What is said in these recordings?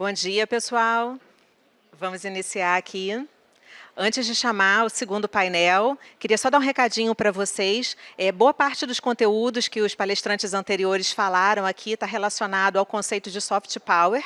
Bom dia, pessoal. Vamos iniciar aqui. Antes de chamar o segundo painel, queria só dar um recadinho para vocês. Boa parte dos conteúdos que os palestrantes anteriores falaram aqui está relacionado ao conceito de soft power.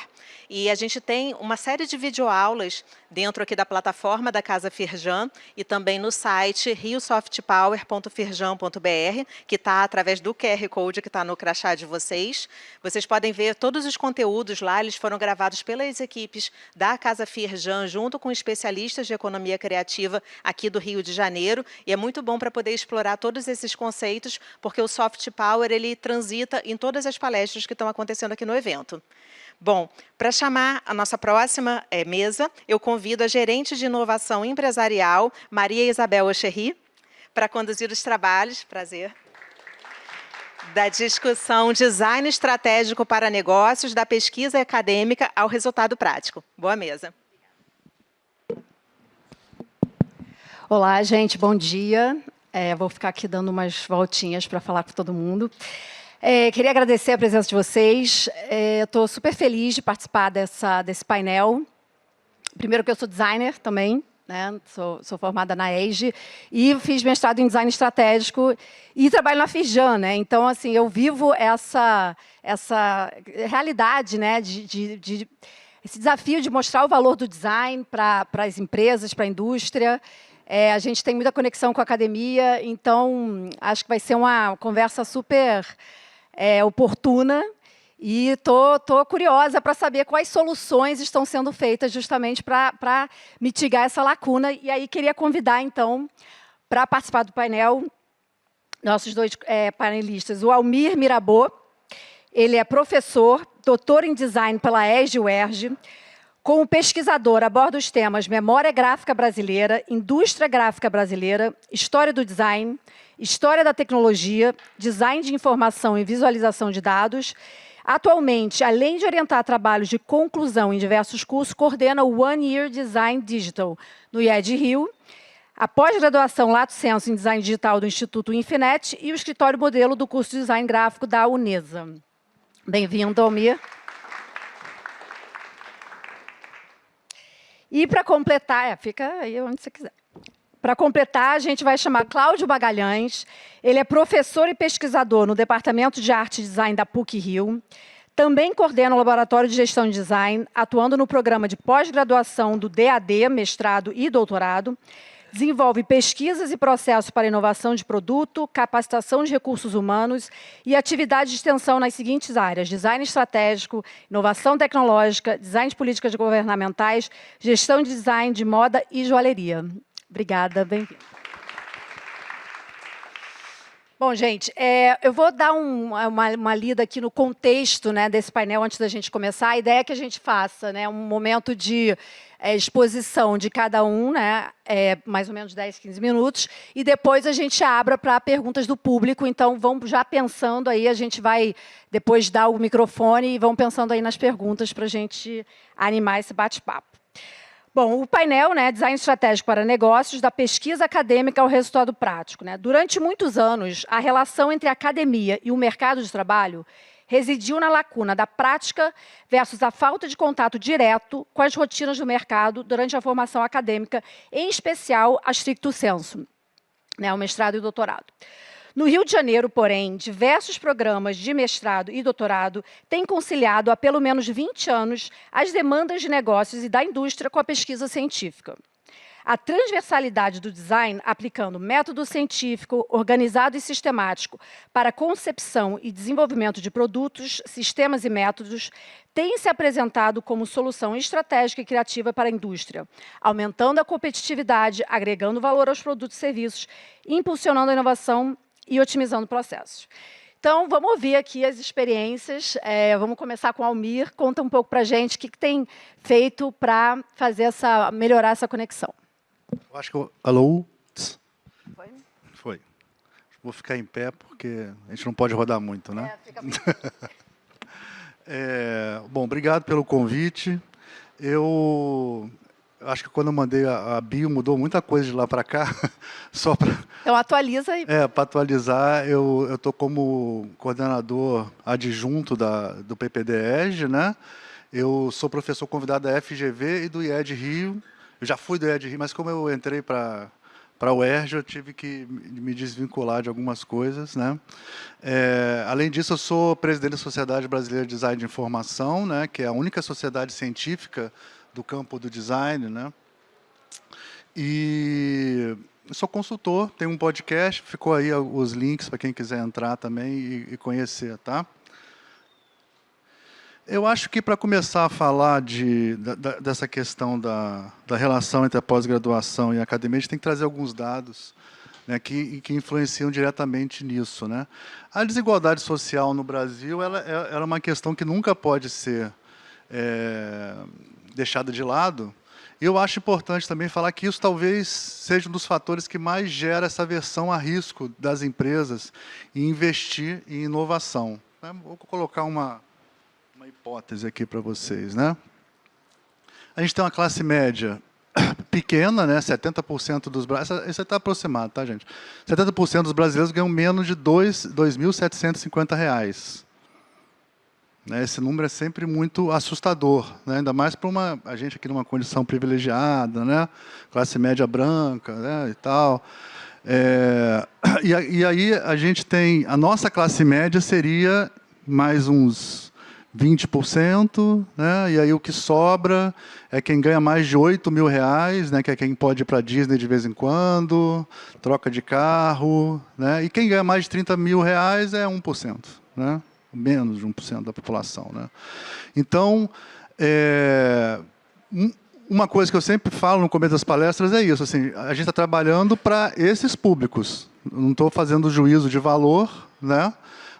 E a gente tem uma série de videoaulas dentro aqui da plataforma da Casa Firjan e também no site riosoftpower.firjan.br, que está através do QR Code que está no crachá de vocês. Vocês podem ver todos os conteúdos lá, eles foram gravados pelas equipes da Casa Firjan, junto com especialistas de economia criativa aqui do Rio de Janeiro, e é muito bom para poder explorar todos esses conceitos, porque o soft power ele transita em todas as palestras que estão acontecendo aqui no evento. Bom, para chamar a nossa próxima mesa, eu convido a gerente de inovação empresarial, Maria Isabel Ocherry, para conduzir os trabalhos, prazer, da discussão Design Estratégico para Negócios, da pesquisa acadêmica ao resultado prático. Boa mesa. Olá, gente, bom dia. Vou ficar aqui dando umas voltinhas para falar com todo mundo. Queria agradecer a presença de vocês. Estou super feliz de participar desse painel. Primeiro que eu sou designer também, né? Sou formada na ESG e fiz mestrado em design estratégico e trabalho na Firjan, né? Então, assim, eu vivo essa realidade, né? Esse desafio de mostrar o valor do design para as empresas, para a indústria. A gente tem muita conexão com a academia, então acho que vai ser uma conversa super oportuna e estou curiosa para saber quais soluções estão sendo feitas justamente para mitigar essa lacuna. E aí queria convidar, então, para participar do painel, nossos dois panelistas, o Almir Mirabô. Ele é professor, doutor em design pela ESG-UERJ. Como pesquisador, aborda os temas memória gráfica brasileira, indústria gráfica brasileira, história do design, história da tecnologia, design de informação e visualização de dados. Atualmente, além de orientar trabalhos de conclusão em diversos cursos, coordena o One Year Design Digital no IED Rio, a pós-graduação Lato Sensu em Design Digital do Instituto Infinet e o escritório modelo do curso de Design Gráfico da Unesa. Bem-vindo, Almir. E para completar, fica aí onde você quiser. Para completar, a gente vai chamar Cláudio Magalhães. Ele é professor e pesquisador no Departamento de Arte e Design da PUC-Rio. Também coordena o Laboratório de Gestão de Design, atuando no programa de pós-graduação do DAD, mestrado e doutorado. Desenvolve pesquisas e processos para inovação de produto, capacitação de recursos humanos e atividades de extensão nas seguintes áreas: design estratégico, inovação tecnológica, design de políticas governamentais, gestão de design de moda e joalheria. Obrigada, bem-vindo. Bom, gente, eu vou dar uma lida aqui no contexto, né, desse painel antes da gente começar. A ideia é que a gente faça, né, um momento de exposição de cada um, né, mais ou menos 10, 15 minutos, e depois a gente abra para perguntas do público. Então, vamos já pensando aí, a gente vai depois dar o microfone e vão pensando aí nas perguntas para a gente animar esse bate-papo. Bom, o painel, né, Design Estratégico para Negócios, da pesquisa acadêmica ao resultado prático, né? Durante muitos anos, a relação entre a academia e o mercado de trabalho residiu na lacuna da prática versus a falta de contato direto com as rotinas do mercado durante a formação acadêmica, em especial a stricto sensu, né, o mestrado e o doutorado. No Rio de Janeiro, porém, diversos programas de mestrado e doutorado têm conciliado há pelo menos 20 anos as demandas de negócios e da indústria com a pesquisa científica. A transversalidade do design, aplicando método científico, organizado e sistemático para concepção e desenvolvimento de produtos, sistemas e métodos, tem se apresentado como solução estratégica e criativa para a indústria, aumentando a competitividade, agregando valor aos produtos e serviços, impulsionando a inovação e otimizando processos. Então, vamos ouvir aqui as experiências. Vamos começar com o Almir. Conta um pouco para a gente o que tem feito para melhorar essa conexão. Eu acho que alô? Foi? Foi. Vou ficar em pé porque a gente não pode rodar muito, né? Fica... Bom, obrigado pelo convite. Eu acho que quando eu mandei a bio, mudou muita coisa de lá para cá. Só para... Então, atualiza aí. Para atualizar, eu estou como coordenador adjunto do PPD-ESG, né? Eu sou professor convidado da FGV e do IED Rio. Eu já fui do IED Rio, mas como eu entrei para a UERJ, eu tive que me desvincular de algumas coisas, né? Além disso, eu sou presidente da Sociedade Brasileira de Design de Informação, né, que é a única sociedade científica do campo do design, né? E eu sou consultor, tenho um podcast, ficou aí os links para quem quiser entrar também e conhecer, tá? Eu acho que, para começar a falar dessa questão da relação entre a pós-graduação e a academia, a gente tem que trazer alguns dados, né, que influenciam diretamente nisso, né? A desigualdade social no Brasil ela é uma questão que nunca pode ser deixada de lado. E eu acho importante também falar que isso talvez seja um dos fatores que mais gera essa aversão a risco das empresas em investir em inovação. Vou colocar uma hipótese aqui para vocês, né? A gente tem uma classe média pequena, né? 70% dos brasileiros, isso está aproximado, tá, gente? 70% dos brasileiros ganham menos de R$ 2.750. Né? Esse número é sempre muito assustador, né? Ainda mais para a gente aqui numa condição privilegiada, né? Classe média branca, né? E tal. E aí a gente tem, a nossa classe média seria mais uns 20%, né? E aí o que sobra é quem ganha mais de R$ 8.000, né? Que é quem pode ir para a Disney de vez em quando, troca de carro, né? E quem ganha mais de R$ 30.000 é 1%, né? Menos de 1% da população, né? Então, uma coisa que eu sempre falo no começo das palestras é isso, assim, a gente está trabalhando para esses públicos. Não estou fazendo juízo de valor, né?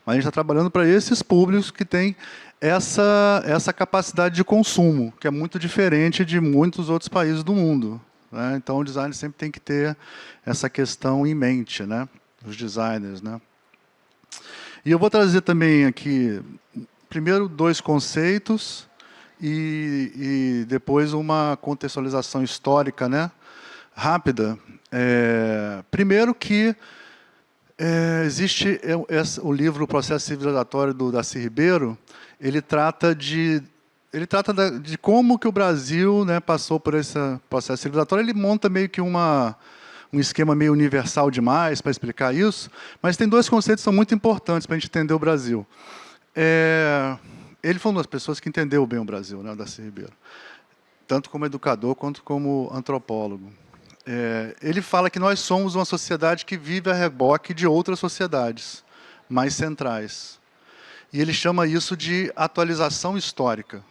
Mas a gente está trabalhando para esses públicos que têm essa capacidade de consumo, que é muito diferente de muitos outros países do mundo, né? Então, o design sempre tem que ter essa questão em mente, né? Os designers, né? E eu vou trazer também aqui, primeiro, 2 conceitos e depois uma contextualização histórica, né? Rápida. Primeiro que existe o livro O Processo Civilizatório, do Darcy Ribeiro. Ele trata de como que o Brasil, né, passou por esse processo civilizatório. Ele monta meio que um esquema meio universal demais para explicar isso, mas tem 2 conceitos que são muito importantes para a gente entender o Brasil. Ele foi uma das pessoas que entendeu bem o Brasil, né, o Darcy Ribeiro, tanto como educador quanto como antropólogo. Ele fala que nós somos uma sociedade que vive a reboque de outras sociedades mais centrais. E ele chama isso de atualização histórica,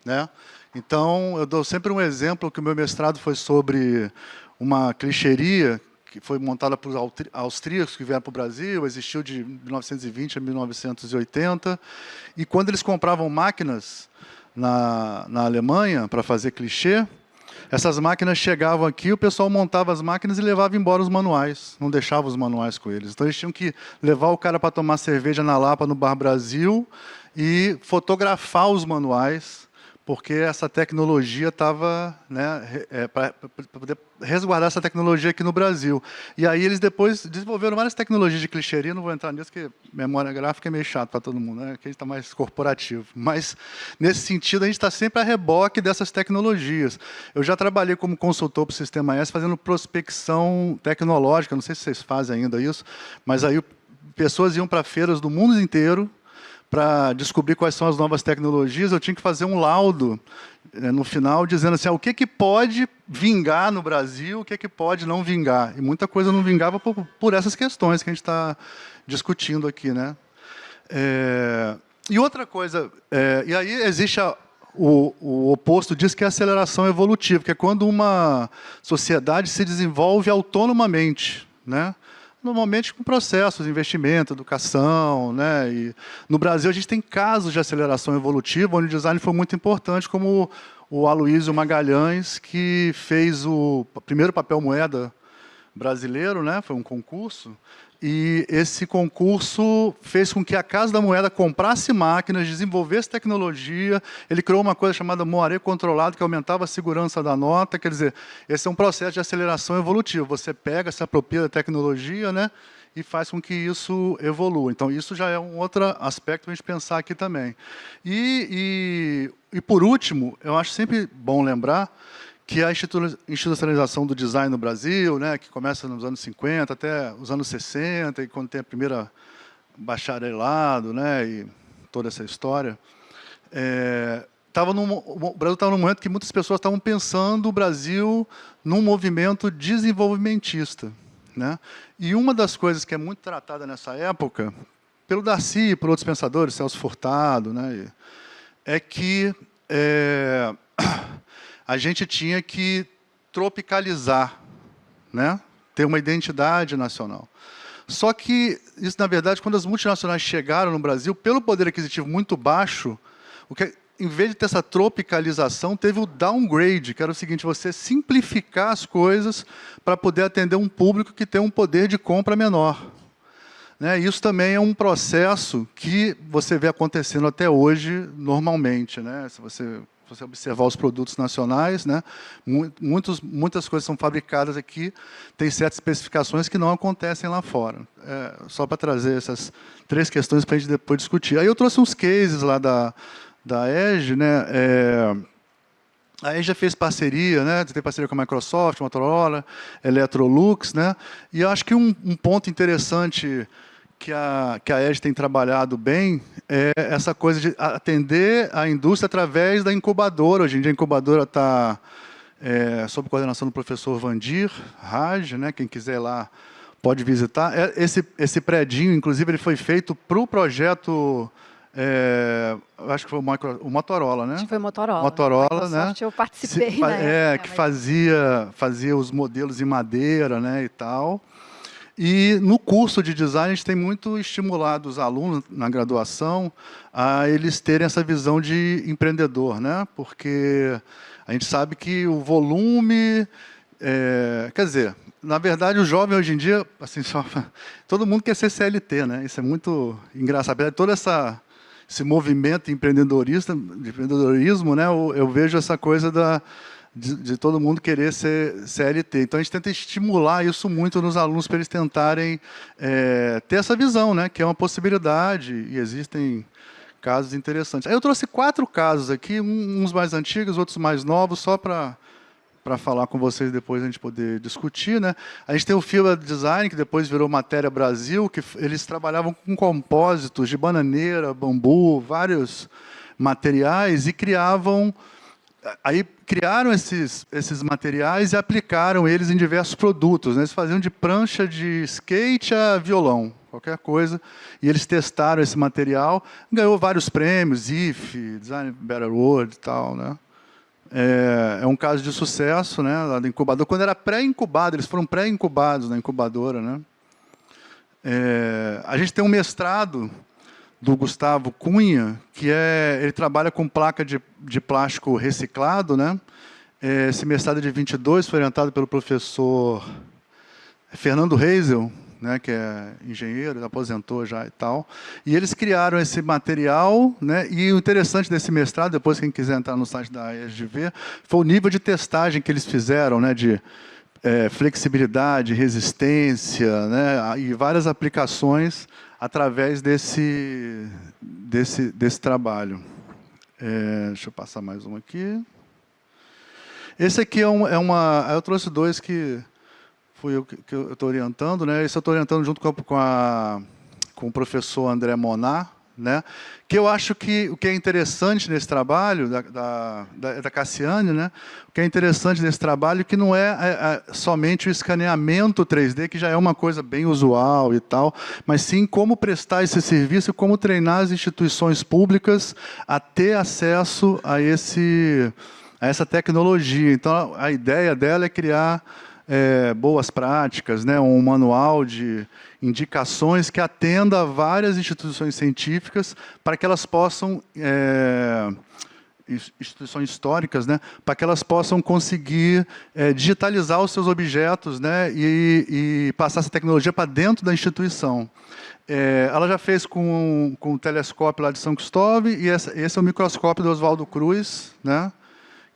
né? Então, eu dou sempre um exemplo, que o meu mestrado foi sobre uma clichêria que foi montada por austríacos que vieram para o Brasil, existiu de 1920 a 1980, e quando eles compravam máquinas na Alemanha para fazer clichê, essas máquinas chegavam aqui, o pessoal montava as máquinas e levava embora os manuais, não deixava os manuais com eles. Então, eles tinham que levar o cara para tomar cerveja na Lapa, no Bar Brasil, e fotografar os manuais, porque essa tecnologia estava, né, para poder resguardar essa tecnologia aqui no Brasil. E aí eles depois desenvolveram várias tecnologias de clichêria, não vou entrar nisso, porque memória gráfica é meio chato para todo mundo, né? Aqui a gente está mais corporativo. Mas, nesse sentido, a gente está sempre a reboque dessas tecnologias. Eu já trabalhei como consultor para o Sistema S, fazendo prospecção tecnológica, não sei se vocês fazem ainda isso, mas aí pessoas iam para feiras do mundo inteiro, para descobrir quais são as novas tecnologias. Eu tinha que fazer um laudo no final, dizendo assim, o que pode vingar no Brasil, o que pode não vingar. E muita coisa não vingava por essas questões que a gente está discutindo aqui, né? E outra coisa, e aí existe o oposto disso, que é a aceleração evolutiva, que é quando uma sociedade se desenvolve autonomamente, né? Normalmente com processos, investimento, educação, né? E no Brasil a gente tem casos de aceleração evolutiva, onde o design foi muito importante, como o Aloysio Magalhães, que fez o primeiro papel moeda brasileiro, né? Foi um concurso, e esse concurso fez com que a Casa da Moeda comprasse máquinas, desenvolvesse tecnologia. Ele criou uma coisa chamada moaré controlado, que aumentava a segurança da nota. Quer dizer, esse é um processo de aceleração evolutiva. Você pega, se apropria da tecnologia, né, e faz com que isso evolua. Então, isso já é um outro aspecto para a gente pensar aqui também. E por último, eu acho sempre bom lembrar que a institucionalização do design no Brasil, né, que começa nos anos 50 até os anos 60, e quando tem a primeira bacharelado, né, e toda essa história, o Brasil estava num momento que muitas pessoas estavam pensando o Brasil num movimento desenvolvimentista, né? E uma das coisas que é muito tratada nessa época, pelo Darcy e por outros pensadores, Celso Furtado, né, é que a gente tinha que tropicalizar, né? Ter uma identidade nacional. Só que, isso, na verdade, quando as multinacionais chegaram no Brasil, pelo poder aquisitivo muito baixo, em vez de ter essa tropicalização, teve o downgrade, que era o seguinte: você simplificar as coisas para poder atender um público que tem um poder de compra menor. Né? Isso também é um processo que você vê acontecendo até hoje, normalmente. Né? Se você observar os produtos nacionais, né, muitas coisas são fabricadas aqui, tem certas especificações que não acontecem lá fora. Só para trazer essas 3 questões para a gente depois discutir. Aí eu trouxe uns cases lá da EGE, né? A EGE já fez parceria, né? Tem parceria com a Microsoft, Motorola, Electrolux, né? E eu acho que um ponto interessante que a EGE tem trabalhado bem é essa coisa de atender a indústria através da incubadora. Hoje em dia a incubadora está sob coordenação do professor Vandir Raj, né? Quem quiser ir lá pode visitar. Esse predinho, inclusive, ele foi feito para o projeto... acho que foi o Motorola, né? Acho que foi o Motorola. Motorola, né? Eu participei, né? Que fazia os modelos em madeira, né, e tal. E no curso de design a gente tem muito estimulado os alunos na graduação a eles terem essa visão de empreendedor, né? Porque a gente sabe que o volume, quer dizer, na verdade, o jovem hoje em dia, assim, todo mundo quer ser CLT, né? Isso é muito engraçado. Todo esse movimento de empreendedorismo, né? Eu vejo essa coisa de todo mundo querer ser CLT. Então, a gente tenta estimular isso muito nos alunos para eles tentarem ter essa visão, né? Que é uma possibilidade e existem casos interessantes. Aí eu trouxe 4 casos aqui, uns mais antigos, outros mais novos, só para falar com vocês depois a gente poder discutir, né? A gente tem o Fila Design, que depois virou Matéria Brasil, que eles trabalhavam com compósitos de bananeira, bambu, vários materiais, e criaram esses materiais e aplicaram eles em diversos produtos, né? Eles faziam de prancha de skate a violão, qualquer coisa, e eles testaram esse material, ganhou vários prêmios, IF, Design Better World e tal, né? É um caso de sucesso, né, lá do incubador. Quando era pré-incubado, eles foram pré-incubados na incubadora, né? A gente tem um mestrado do Gustavo Cunha, que ele trabalha com placa de plástico reciclado, né? Esse mestrado de 22 foi orientado pelo professor Fernando Reisel, né, que é engenheiro, aposentou já e tal, e eles criaram esse material, né, e o interessante desse mestrado, depois quem quiser entrar no site da ESG ver, foi o nível de testagem que eles fizeram, né, de flexibilidade, resistência, né, e várias aplicações através desse trabalho. Deixa eu passar mais um aqui. Esse aqui eu trouxe 2 que fui eu que eu estou orientando, né? Esse eu estou orientando junto com o professor André Monar, né? Que eu acho que o que é interessante nesse trabalho da Cassiane, né? O que é interessante nesse trabalho é que não é somente o escaneamento 3D, que já é uma coisa bem usual e tal, mas sim como prestar esse serviço e como treinar as instituições públicas a ter acesso a essa tecnologia. Então, a ideia dela é criar boas práticas, né, um manual de indicações que atenda a várias instituições científicas para que elas possam, instituições históricas, né, para que elas possam conseguir digitalizar os seus objetos, né, e passar essa tecnologia para dentro da instituição. Ela já fez com o telescópio lá de São Cristóvão, e esse é o microscópio do Oswaldo Cruz, né,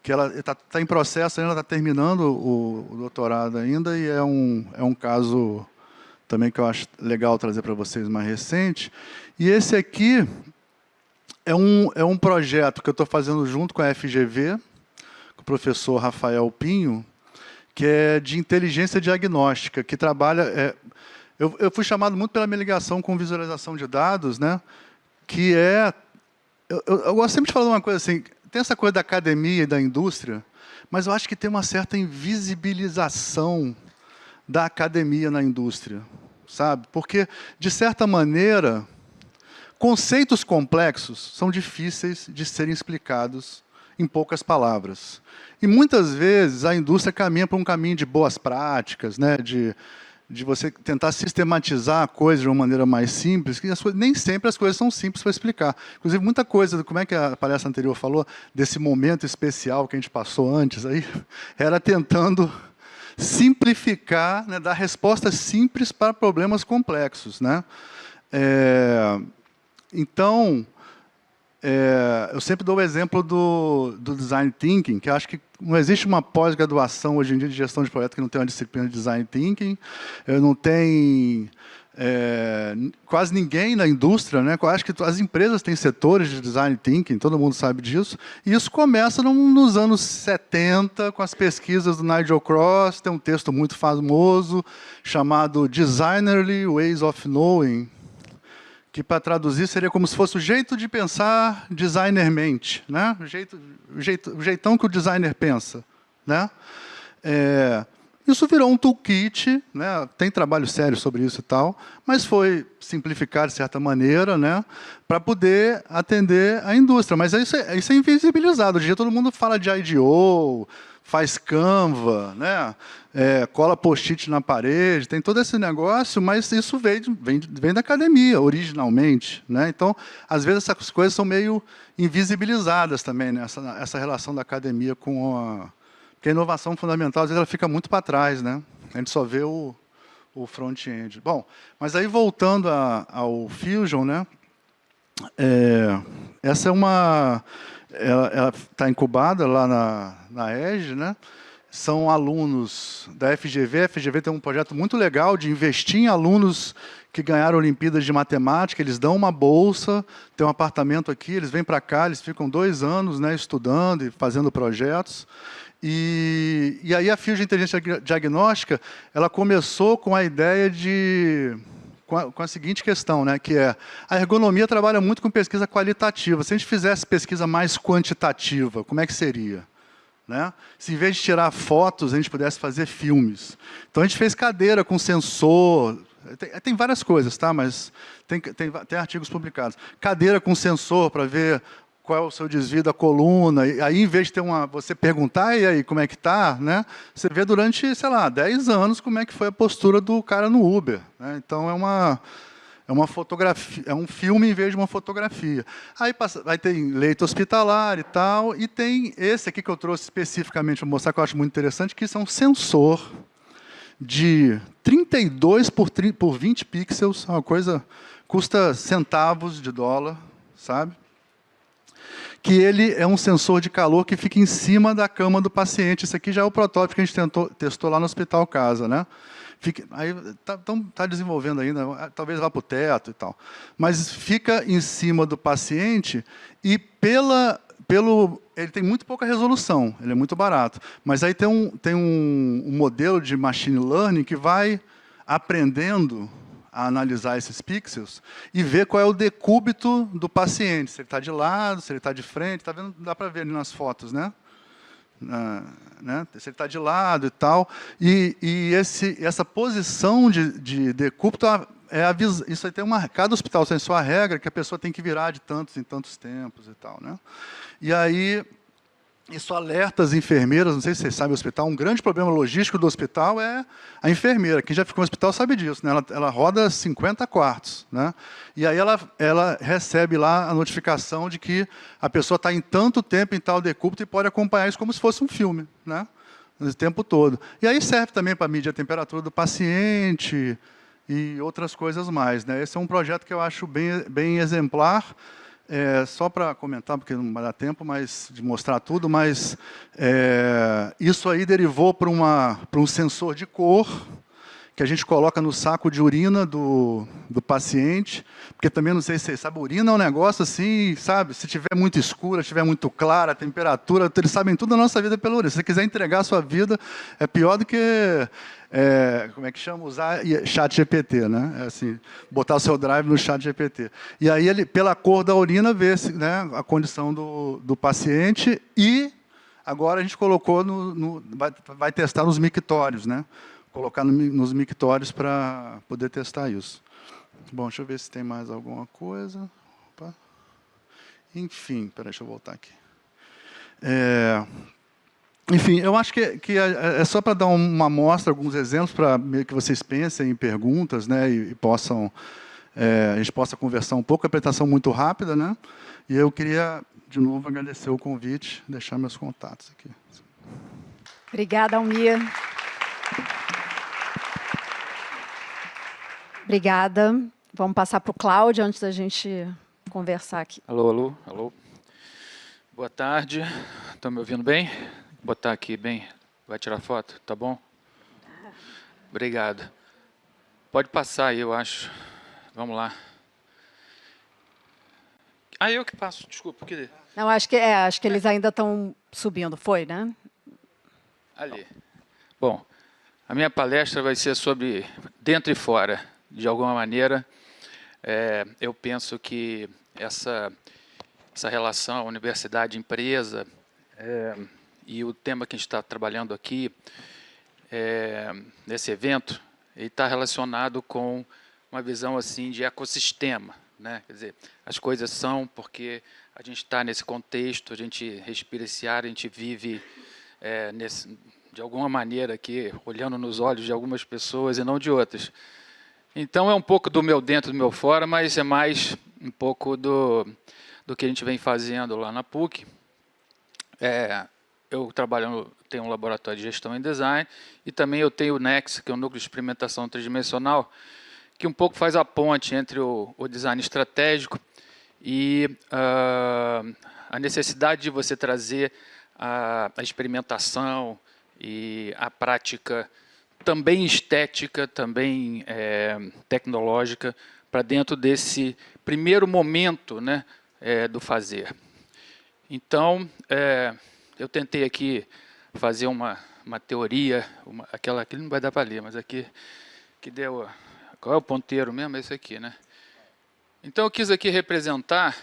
que ela está em processo, ela está terminando o doutorado ainda, e é um caso também que eu acho legal trazer para vocês, mais recente. E esse aqui é um projeto que eu estou fazendo junto com a FGV, com o professor Rafael Pinho, que é de inteligência diagnóstica, que trabalha... eu fui chamado muito pela minha ligação com visualização de dados, né? Que é... Eu gosto sempre de falar de uma coisa assim, tem essa coisa da academia e da indústria, mas eu acho que tem uma certa invisibilização da academia na indústria, sabe? Porque, de certa maneira, conceitos complexos são difíceis de serem explicados em poucas palavras. E, muitas vezes, a indústria caminha para um caminho de boas práticas, né? de você tentar sistematizar a coisa de uma maneira mais simples, que nem sempre as coisas são simples para explicar. Inclusive, muita coisa, como é que a palestra anterior falou, desse momento especial que a gente passou antes, aí, era tentando simplificar, né, dar respostas simples para problemas complexos, né? Então, eu sempre dou o exemplo do Design Thinking, que acho que não existe uma pós-graduação hoje em dia de gestão de projeto que não tem uma disciplina de Design Thinking, não tem quase ninguém na indústria, né? Eu acho que as empresas têm setores de Design Thinking, todo mundo sabe disso, e isso começa nos anos 70, com as pesquisas do Nigel Cross, tem um texto muito famoso, chamado Designerly Ways of Knowing, que, para traduzir, seria como se fosse o jeito de pensar designermente, né? O jeitão que o designer pensa, né? Isso virou um toolkit, né? Tem trabalho sério sobre isso e tal, mas foi simplificado de certa maneira, né? Para poder atender a indústria. Mas isso é invisibilizado. Hoje em dia todo mundo fala de IDO, faz Canva, né? Cola post-it na parede, tem todo esse negócio, mas isso vem da academia, originalmente, né? Então, às vezes, essas coisas são meio invisibilizadas também, né? Essa relação da academia com a... Porque a inovação fundamental, às vezes, ela fica muito para trás, né? A gente só vê o front-end. Bom, mas aí, voltando ao Fusion, né? Essa é uma... Ela está incubada lá na EGE, né? São alunos da FGV. A FGV tem um projeto muito legal de investir em alunos que ganharam Olimpíadas de Matemática. Eles dão uma bolsa, tem um apartamento aqui, eles vêm para cá, eles ficam 2 anos, né, estudando e fazendo projetos. E aí a Fusion de Inteligência Diagnóstica, ela começou com a ideia de... Com a seguinte questão, né, que é, a ergonomia trabalha muito com pesquisa qualitativa. Se a gente fizesse pesquisa mais quantitativa, como é que seria? Né? Se, em vez de tirar fotos, a gente pudesse fazer filmes. Então, a gente fez cadeira com sensor, tem várias coisas, tá? Mas tem artigos publicados. Cadeira com sensor para ver qual é o seu desvio da coluna. E aí, em vez de você perguntar, e aí, como é que está? Né? Você vê durante, sei lá, 10 anos como é que foi a postura do cara no Uber. Né? Então, é uma fotografia, é um filme em vez de uma fotografia. Aí tem leito hospitalar e tal, e tem esse aqui que eu trouxe especificamente para mostrar, que eu acho muito interessante, que isso é um sensor de 32 por 20 pixels, uma coisa, custa centavos de dólar, sabe? Que ele é um sensor de calor que fica em cima da cama do paciente. Esse aqui já é o protótipo que a gente testou lá no Hospital Casa, né? Aí está desenvolvendo ainda, talvez vá para o teto e tal. Mas fica em cima do paciente e ele tem muito pouca resolução, ele é muito barato. Mas aí tem um modelo de machine learning que vai aprendendo a analisar esses pixels e ver qual é o decúbito do paciente, se ele está de lado, se ele está de frente, tá vendo? Dá para ver ali nas fotos, né? Né? Se ele está de lado e tal, e essa posição de decúbito, isso aí tem cada hospital tem sua regra, que a pessoa tem que virar de tantos em tantos tempos e tal, né? E aí isso alerta as enfermeiras, não sei se vocês sabem, o hospital, um grande problema logístico do hospital é a enfermeira. Quem já ficou no hospital sabe disso, né? Ela roda 50 quartos, né? E aí ela recebe lá a notificação de que a pessoa está em tanto tempo em tal decúbito e pode acompanhar isso como se fosse um filme, né? O tempo todo. E aí serve também para medir a temperatura do paciente e outras coisas mais, né? Esse é um projeto que eu acho bem exemplar. Só para comentar, porque não vai dar tempo de mostrar tudo, mas isso aí derivou para um sensor de cor, que a gente coloca no saco de urina do paciente, porque também, não sei se vocês sabem, urina é um negócio assim, sabe? Se tiver muito escura, tiver muito clara, a temperatura, eles sabem tudo da nossa vida pela urina. Se você quiser entregar a sua vida, é pior do que, como é que chama? Usar chat GPT, né? É assim, botar o seu drive no chat GPT. E aí, ele, pela cor da urina, vê né, a condição do paciente e agora a gente colocou, vai testar nos mictórios, né? Colocar nos mictórios para poder testar isso. Bom, deixa eu ver se tem mais alguma coisa. Opa. Enfim, peraí, deixa eu voltar aqui. Enfim, eu acho que é só para dar uma amostra, alguns exemplos, para que vocês pensem em perguntas, né, e possam, a gente possa conversar um pouco. A apresentação muito rápida, né? E eu queria, de novo, agradecer o convite, deixar meus contatos aqui. Obrigada, Almir. Obrigada. Vamos passar para o Cláudio, antes da gente conversar aqui. Alô, alô, alô. Boa tarde. Estão me ouvindo bem? Vou botar aqui bem. Vai tirar foto? Tá bom? Obrigado. Pode passar aí, eu acho. Vamos lá. Ah, eu que passo. Desculpa. Que... Não, acho que eles ainda estão subindo. Foi, né? Ali. Bom, a minha palestra vai ser sobre dentro e fora. De alguma maneira, eu penso que essa relação universidade-empresa e o tema que a gente está trabalhando aqui, nesse evento, ele está relacionado com uma visão assim de ecossistema, né? Quer dizer, as coisas são porque a gente está nesse contexto, a gente respira esse ar, a gente vive de alguma maneira aqui, olhando nos olhos de algumas pessoas e não de outras. Então, é um pouco do meu dentro, do meu fora, mas é mais um pouco do que a gente vem fazendo lá na PUC. Eu tenho um laboratório de gestão em design, e também eu tenho o NEX, que é o Núcleo de Experimentação Tridimensional, que um pouco faz a ponte entre o design estratégico e a necessidade de você trazer a experimentação e a prática também estética, também tecnológica, para dentro desse primeiro momento, né, do fazer. Então, eu tentei aqui fazer uma teoria, aquela aqui não vai dar para ler, mas aqui que deu... Qual é o ponteiro mesmo? É esse aqui, né? Então, eu quis aqui representar...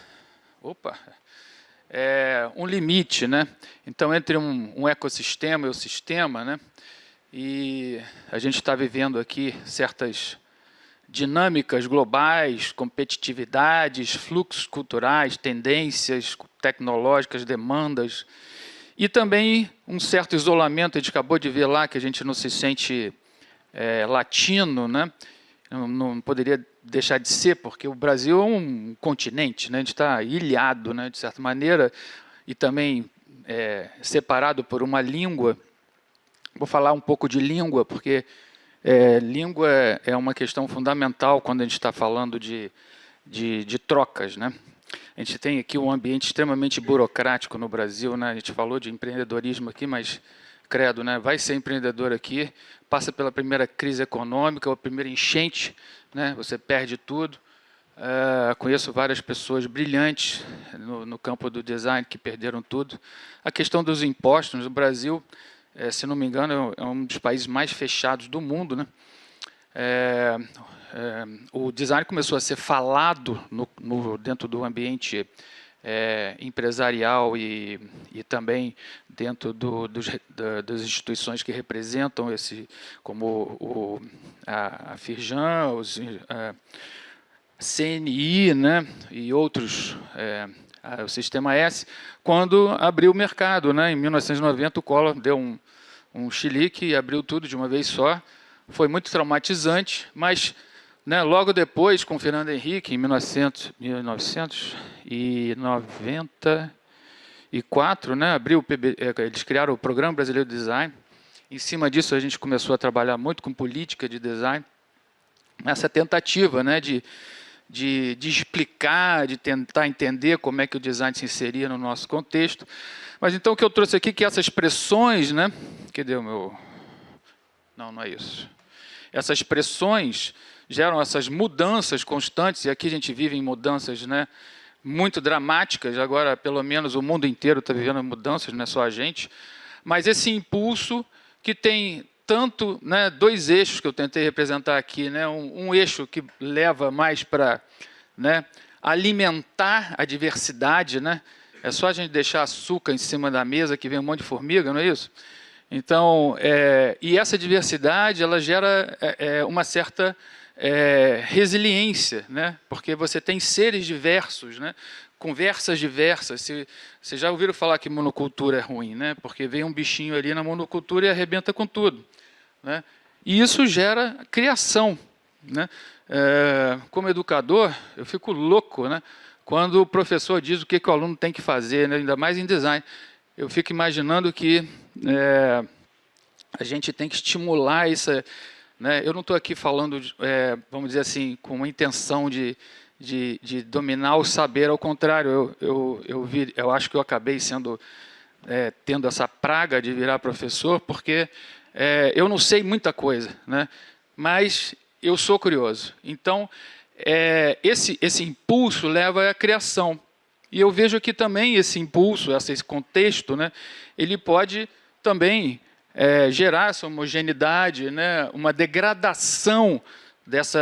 um limite, né? Então, entre um ecossistema e o sistema, né? E a gente está vivendo aqui certas dinâmicas globais, competitividades, fluxos culturais, tendências tecnológicas, demandas, e também um certo isolamento. A gente acabou de ver lá que a gente não se sente latino, né? Não poderia deixar de ser, porque o Brasil é um continente, né? A gente está ilhado, né, de certa maneira, e também separado por uma língua. Vou falar um pouco de língua, porque língua é uma questão fundamental quando a gente está falando de trocas, né? A gente tem aqui um ambiente extremamente burocrático no Brasil, né? A gente falou de empreendedorismo aqui, mas, credo, né? Vai ser empreendedor aqui, passa pela primeira crise econômica, ou a primeira enchente, né? Você perde tudo. Conheço várias pessoas brilhantes no campo do design que perderam tudo. A questão dos impostos no Brasil... se não me engano, é um dos países mais fechados do mundo, né? O design começou a ser falado dentro do ambiente empresarial e também dentro das instituições que representam como a Firjan, CNI, né? E outros... o Sistema S, quando abriu o mercado, né? Em 1990, o Collor deu um chilique e abriu tudo de uma vez só. Foi muito traumatizante, mas, né, logo depois, com Fernando Henrique, em 1994, né, eles criaram o Programa Brasileiro de Design. Em cima disso, a gente começou a trabalhar muito com política de design, nessa tentativa, né, de explicar, de tentar entender como é que o design se inseria no nosso contexto. Mas então o que eu trouxe aqui, que essas pressões, né? Cadê o meu... Não é isso. essas pressões geram essas mudanças constantes, e aqui a gente vive em mudanças, né, muito dramáticas. Agora, pelo menos, o mundo inteiro está vivendo mudanças, não é só a gente. Mas esse impulso que tem tanto, né, dois eixos que eu tentei representar aqui, né, um eixo que leva mais para, né, alimentar a diversidade, né? É só a gente deixar açúcar em cima da mesa que vem um monte de formiga, não é isso? Então, e essa diversidade, ela gera uma certa resiliência, né? Porque você tem seres diversos, né? Conversas diversas. Vocês já ouviram falar que monocultura é ruim, né? Porque vem um bichinho ali na monocultura e arrebenta com tudo, né? E isso gera criação, né? Como educador, eu fico louco, né, quando o professor diz o que o aluno tem que fazer, né, ainda mais em design. Eu fico imaginando que a gente tem que estimular isso, né? Eu não estou aqui falando, vamos dizer assim, com uma intenção de dominar o saber, ao contrário, eu acho que eu acabei tendo essa praga de virar professor, porque eu não sei muita coisa, né, mas eu sou curioso. Então, esse impulso leva à criação. E eu vejo que também esse impulso, esse contexto, né, ele pode também gerar essa homogeneidade, né, uma degradação desse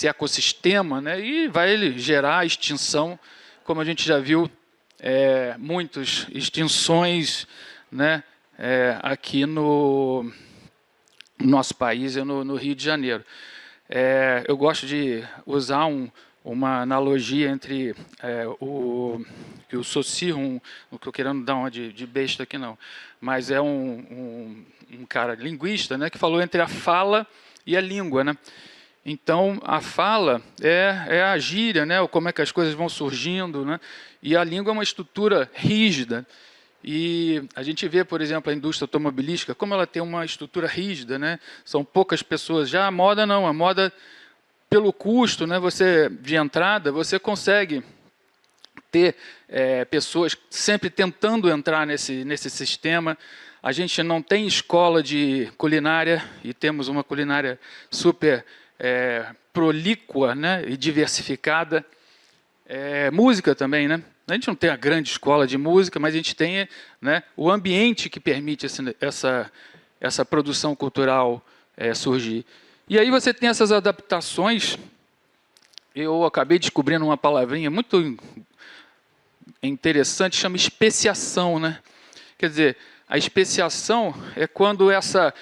ecossistema, né, e vai gerar a extinção, como a gente já viu, muitas extinções, né, aqui no nosso país e no Rio de Janeiro. Eu gosto de usar uma analogia entre que o Saussure, não estou querendo dar uma de besta aqui não, mas é um cara linguista, né, que falou entre a fala e a língua, né? Então, a fala é a gíria, né, ou como é que as coisas vão surgindo, né? E a língua é uma estrutura rígida. E a gente vê, por exemplo, a indústria automobilística, como ela tem uma estrutura rígida, né? São poucas pessoas. Já a moda não, a moda, pelo custo, né, de entrada, você consegue ter pessoas sempre tentando entrar nesse sistema. A gente não tem escola de culinária, e temos uma culinária super prolíqua, né, e diversificada. Música também, né? A gente não tem a grande escola de música, mas a gente tem, né, o ambiente que permite essa produção cultural surgir. E aí você tem essas adaptações. Eu acabei descobrindo uma palavrinha muito interessante, chama especiação, né? Quer dizer, a especiação é quando essa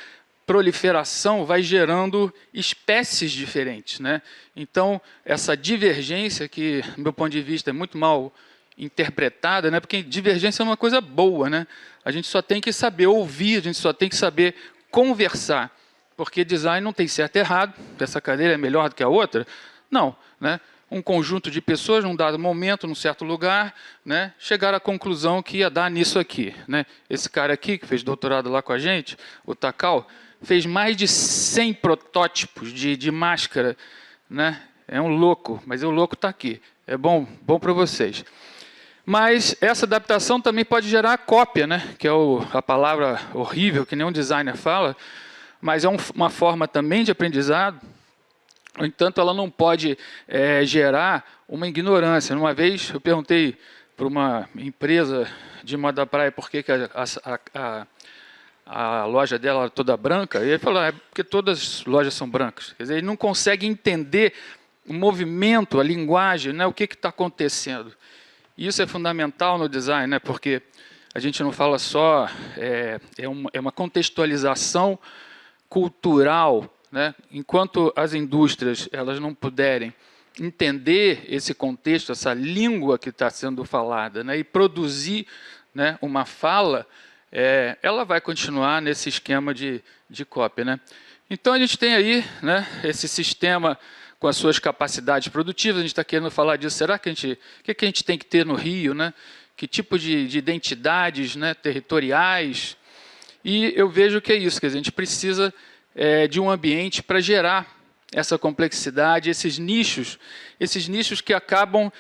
proliferação vai gerando espécies diferentes, né? Então, essa divergência, que, do meu ponto de vista, é muito mal interpretada, né? Porque divergência é uma coisa boa, né? A gente só tem que saber ouvir, a gente só tem que saber conversar, porque design não tem certo e errado, essa cadeira é melhor do que a outra, não, né? Um conjunto de pessoas, num dado momento, num certo lugar, né, chegaram à conclusão que ia dar nisso aqui, né? Esse cara aqui, que fez doutorado lá com a gente, o Takao, fez mais de 100 protótipos de máscara, né? É um louco, mas o louco está aqui. É bom para vocês. Mas essa adaptação também pode gerar cópia, né? Que é a palavra horrível que nenhum designer fala, mas é uma forma também de aprendizado. No entanto, ela não pode gerar uma ignorância. Uma vez eu perguntei para uma empresa de moda da praia por que a loja dela era toda branca, e ele falou, porque todas as lojas são brancas. Quer dizer, ele não consegue entender o movimento, a linguagem, né, o que está acontecendo. E isso é fundamental no design, né, porque a gente não fala só, é uma contextualização cultural, né, enquanto as indústrias elas não puderem entender esse contexto, essa língua que está sendo falada, né, e produzir, né, uma fala, ela vai continuar nesse esquema de cópia, né? Então, a gente tem aí, né, esse sistema com as suas capacidades produtivas, a gente está querendo falar disso. Será que o que a gente tem que ter no Rio, né? Que tipo de identidades, né, territoriais? E eu vejo que é isso, que a gente precisa de um ambiente para gerar essa complexidade, esses nichos que acabam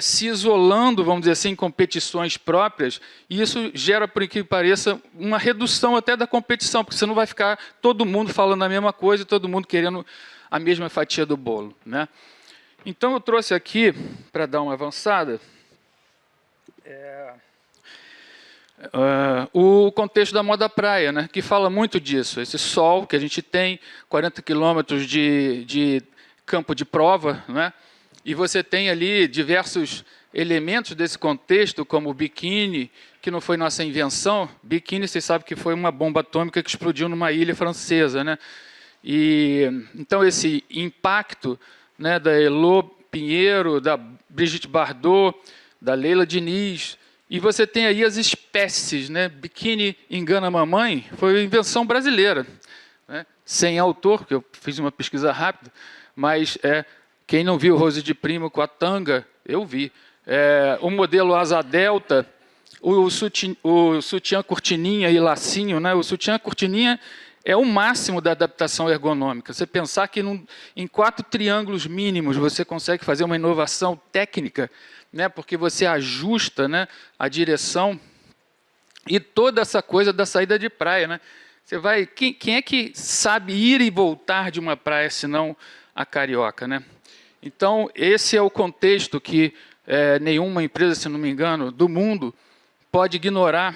se isolando, vamos dizer assim, em competições próprias, e isso gera, por que pareça, uma redução até da competição, porque você não vai ficar todo mundo falando a mesma coisa e todo mundo querendo a mesma fatia do bolo, né? Então, eu trouxe aqui, para dar uma avançada, o contexto da moda praia, né, que fala muito disso. Esse sol que a gente tem, 40 quilômetros de campo de prova, né, e você tem ali diversos elementos desse contexto, como o biquíni, que não foi nossa invenção. Biquíni, vocês sabem que foi uma bomba atômica que explodiu numa ilha francesa, né? E então esse impacto, né, da Elô Pinheiro, da Brigitte Bardot, da Leila Diniz. E você tem aí as espécies, né? Biquíni engana a mamãe, foi invenção brasileira, né? Sem autor, porque eu fiz uma pesquisa rápida, mas quem não viu Rose de Primo com a tanga, eu vi. O modelo asa delta, o sutiã cortininha e lacinho, né? O sutiã cortininha é o máximo da adaptação ergonômica. Você pensar que em 4 triângulos mínimos você consegue fazer uma inovação técnica, né, porque você ajusta, né, a direção e toda essa coisa da saída de praia, né? Você vai, quem é que sabe ir e voltar de uma praia, senão a carioca, né? Então, esse é o contexto que nenhuma empresa, se não me engano, do mundo pode ignorar.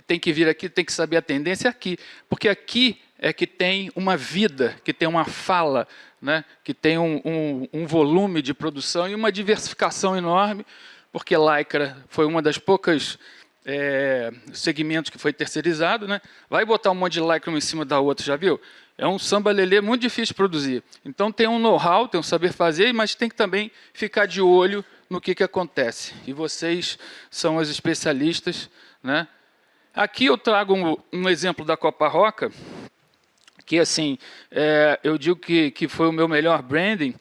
Tem que vir aqui, tem que saber a tendência aqui, porque aqui é que tem uma vida, que tem uma fala, né, que tem um volume de produção e uma diversificação enorme, porque Lycra foi uma das poucas segmentos que foi terceirizado, né? Vai botar um monte de Lycra uma em cima da outra, já viu? É um samba-lelê muito difícil de produzir. Então tem um know-how, tem um saber fazer, mas tem que também ficar de olho no que acontece. E vocês são os especialistas, né? Aqui eu trago um exemplo da Copa Roca, que assim, eu digo que foi o meu melhor branding,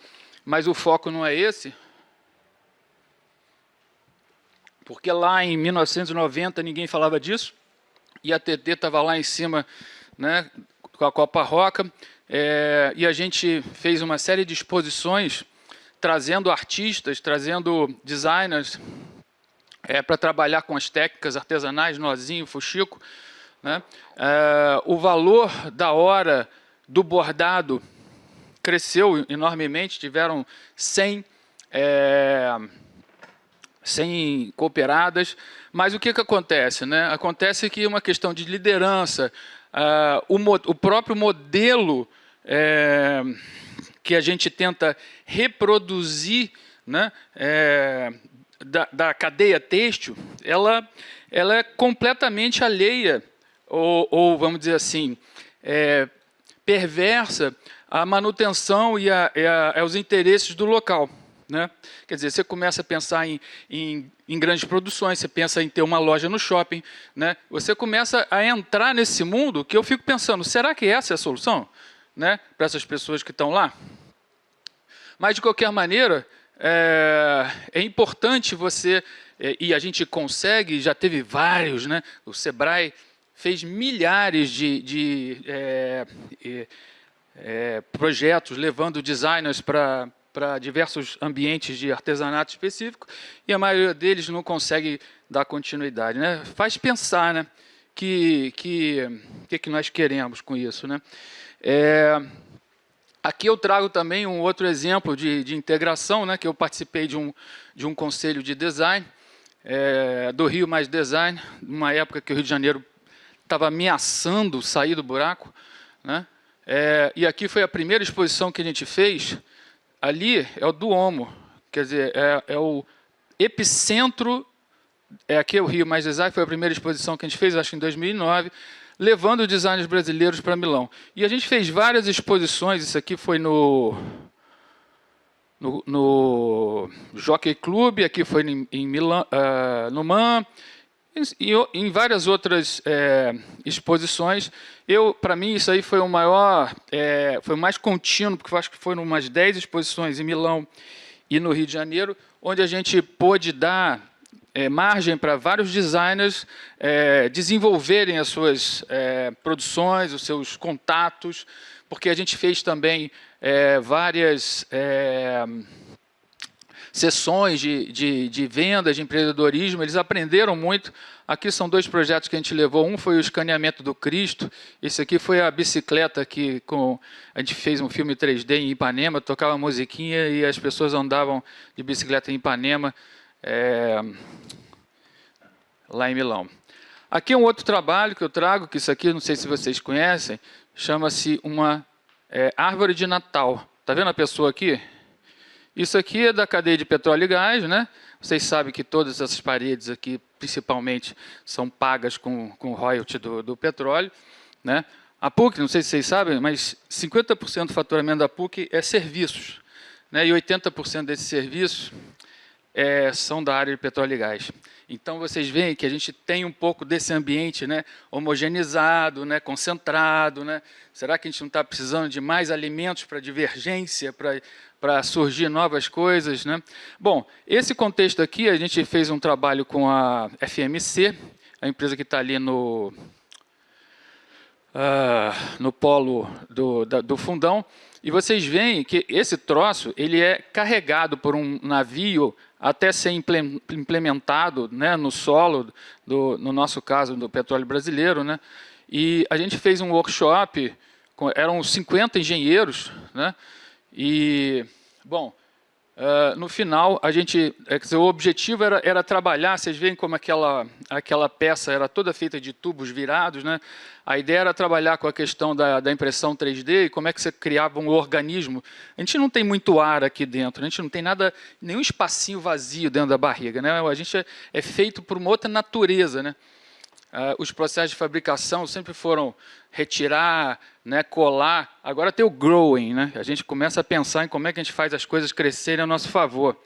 mas o foco não é esse, porque lá em 1990 ninguém falava disso, e a TT estava lá em cima, né, com a Copa Roca, e a gente fez uma série de exposições, trazendo artistas, trazendo designers, para trabalhar com as técnicas artesanais, nozinho, fuxico, né? O valor da hora do bordado cresceu enormemente, tiveram 100 cooperadas, mas o que acontece, né? Acontece que uma questão de liderança, o próprio modelo que a gente tenta reproduzir, né, da cadeia têxtil, ela é completamente alheia, ou vamos dizer assim, perversa à manutenção e aos interesses do local, né? Quer dizer, você começa a pensar em grandes produções, você pensa em ter uma loja no shopping, né? Você começa a entrar nesse mundo que eu fico pensando, será que essa é a solução, né, para essas pessoas que estão lá? Mas, de qualquer maneira, é importante você, e a gente consegue, já teve vários, né? O Sebrae fez milhares de projetos levando designers para diversos ambientes de artesanato específico, e a maioria deles não consegue dar continuidade, né? Faz pensar, né, que nós queremos com isso, né? Aqui eu trago também um outro exemplo de integração, né, que eu participei de um conselho de design, do Rio Mais Design, numa época que o Rio de Janeiro estava ameaçando sair do buraco, né? E aqui foi a primeira exposição que a gente fez. Ali é o Duomo, quer dizer, é o epicentro. Aqui é o Rio Mais Design, foi a primeira exposição que a gente fez, acho que em 2009, levando designers brasileiros para Milão. E a gente fez várias exposições, isso aqui foi no Jockey Club, aqui foi em Milão, no MAN, e em várias outras exposições. Para mim, isso aí foi o maior, foi o mais contínuo, porque eu acho que foram umas 10 exposições em Milão e no Rio de Janeiro, onde a gente pôde dar margem para vários designers desenvolverem as suas produções, os seus contatos, porque a gente fez também várias sessões de vendas, de empreendedorismo, eles aprenderam muito. Aqui são 2 projetos que a gente levou, um foi o escaneamento do Cristo, esse aqui foi a bicicleta que a gente fez um filme 3D em Ipanema, tocava musiquinha e as pessoas andavam de bicicleta em Ipanema, lá em Milão. Aqui é um outro trabalho que eu trago, que isso aqui, não sei se vocês conhecem, chama-se uma árvore de Natal. Está vendo a pessoa aqui? Isso aqui é da cadeia de petróleo e gás, né? Vocês sabem que todas essas paredes aqui, principalmente, são pagas com royalty do petróleo, né? A PUC, não sei se vocês sabem, mas 50% do faturamento da PUC é serviços, né? E 80% desses serviços são da área de petróleo e gás. Então, vocês veem que a gente tem um pouco desse ambiente, né, homogeneizado, né, concentrado. Né? Será que a gente não está precisando de mais alimentos para divergência, para surgir novas coisas? Né? Bom, esse contexto aqui, a gente fez um trabalho com a FMC, a empresa que está ali no polo do Fundão, e vocês veem que esse troço ele é carregado por um navio até ser implementado, né, no solo, no nosso caso, do petróleo brasileiro. Né, e a gente fez um workshop, eram 50 engenheiros, né, e, bom, no final, o objetivo era trabalhar, vocês veem como aquela peça era toda feita de tubos virados, né? A ideia era trabalhar com a questão da impressão 3D e como é que você criava um organismo. A gente não tem muito ar aqui dentro, a gente não tem nenhum espacinho vazio dentro da barriga, né? A gente é feito por uma outra natureza, né? Os processos de fabricação sempre foram retirar, né, colar. Agora tem o growing, né? A gente começa a pensar em como é que a gente faz as coisas crescerem a nosso favor.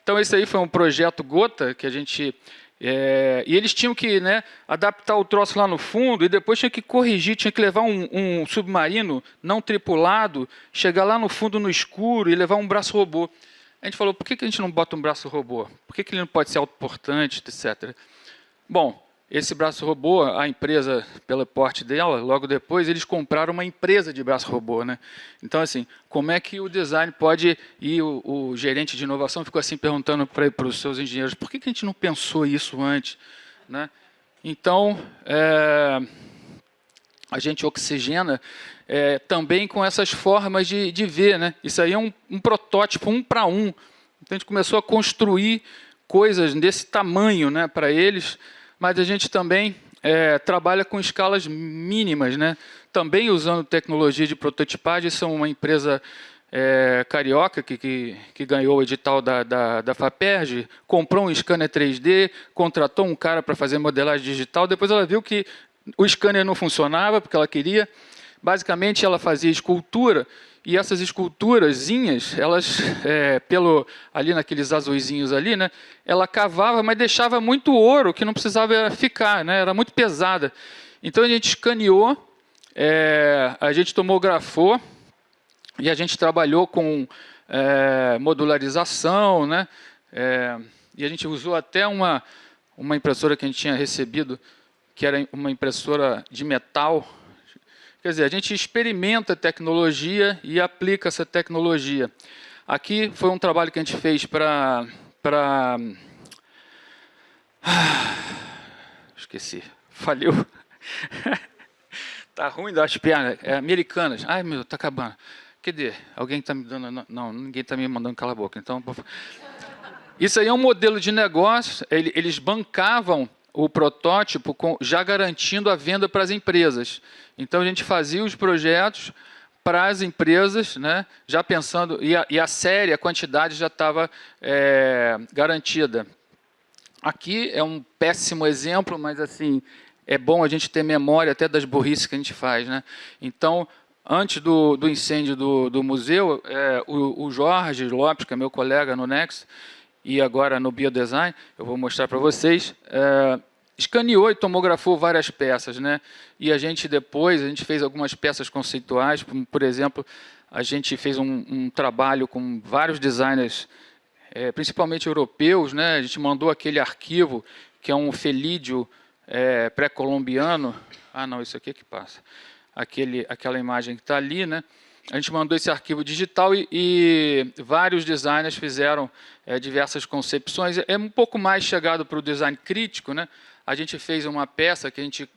Então, esse aí foi um projeto Gota, que a gente... e eles tinham que, né, adaptar o troço lá no fundo e depois tinha que corrigir, tinha que levar um submarino não tripulado, chegar lá no fundo no escuro e levar um braço robô. A gente falou, por que a gente não bota um braço robô? Por que ele não pode ser autoportante, etc. Bom, esse braço robô, a empresa, pelo porte dela, logo depois, eles compraram uma empresa de braço robô. Né? Então, assim, como é que o design pode... E o gerente de inovação ficou assim perguntando para os seus engenheiros, por que a gente não pensou isso antes? Né? Então, a gente oxigena também com essas formas de ver. Né? Isso aí é um protótipo 1 para 1. Então, a gente começou a construir coisas desse tamanho, né, para eles, mas a gente também trabalha com escalas mínimas, né? Também usando tecnologia de prototipagem. São uma empresa carioca que ganhou o edital da FAPERJ, comprou um scanner 3D, contratou um cara para fazer modelagem digital, depois ela viu que o scanner não funcionava, porque ela queria. Basicamente, ela fazia escultura, e essas esculturazinhas, elas, ali naqueles azuizinhos ali, né, ela cavava, mas deixava muito ouro, que não precisava ficar, né, era muito pesada. Então, a gente escaneou, a gente tomografou, e a gente trabalhou com modularização, né, e a gente usou até uma impressora que a gente tinha recebido, que era uma impressora de metal. Quer dizer, a gente experimenta tecnologia e aplica essa tecnologia. Aqui foi um trabalho que a gente fez para... Esqueci, faliu. Tá ruim das pernas, Americanas. Ai, meu, tá acabando. Cadê? Alguém está me dando... Não, ninguém está me mandando calar a boca. Então, isso aí é um modelo de negócio, eles bancavam o protótipo já garantindo a venda para as empresas. Então, a gente fazia os projetos para as empresas, né, já pensando... E a série, a quantidade já estava garantida. Aqui é um péssimo exemplo, mas assim, é bom a gente ter memória até das burrices que a gente faz. Né? Então, antes do incêndio do museu, o Jorge Lopes, que é meu colega no Next, e agora no Biodesign, eu vou mostrar para vocês, escaneou e tomografou várias peças. Né? E a gente fez algumas peças conceituais, como, por exemplo, a gente fez um trabalho com vários designers, principalmente europeus. Né? A gente mandou aquele arquivo, que é um felídeo pré-colombiano. Ah, não, isso aqui é que passa. aquela imagem que está ali, né? A gente mandou esse arquivo digital e vários designers fizeram diversas concepções. É um pouco mais chegado para o design crítico, né? A gente fez uma peça que a gente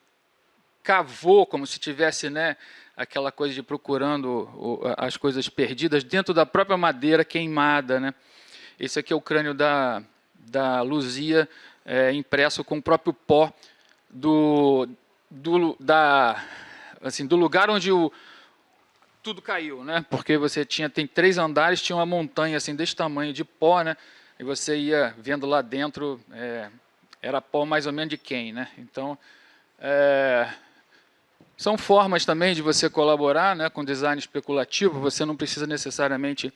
cavou como se tivesse, né, aquela coisa de procurando as coisas perdidas dentro da própria madeira queimada, né? Esse aqui é o crânio da Luzia, impresso com o próprio pó do lugar onde tudo caiu, né? Porque você tem 3 andares, tinha uma montanha assim desse tamanho de pó, né? E você ia vendo lá dentro, era pó mais ou menos de quem, né? Então, são formas também de você colaborar, né, com design especulativo. Você não precisa necessariamente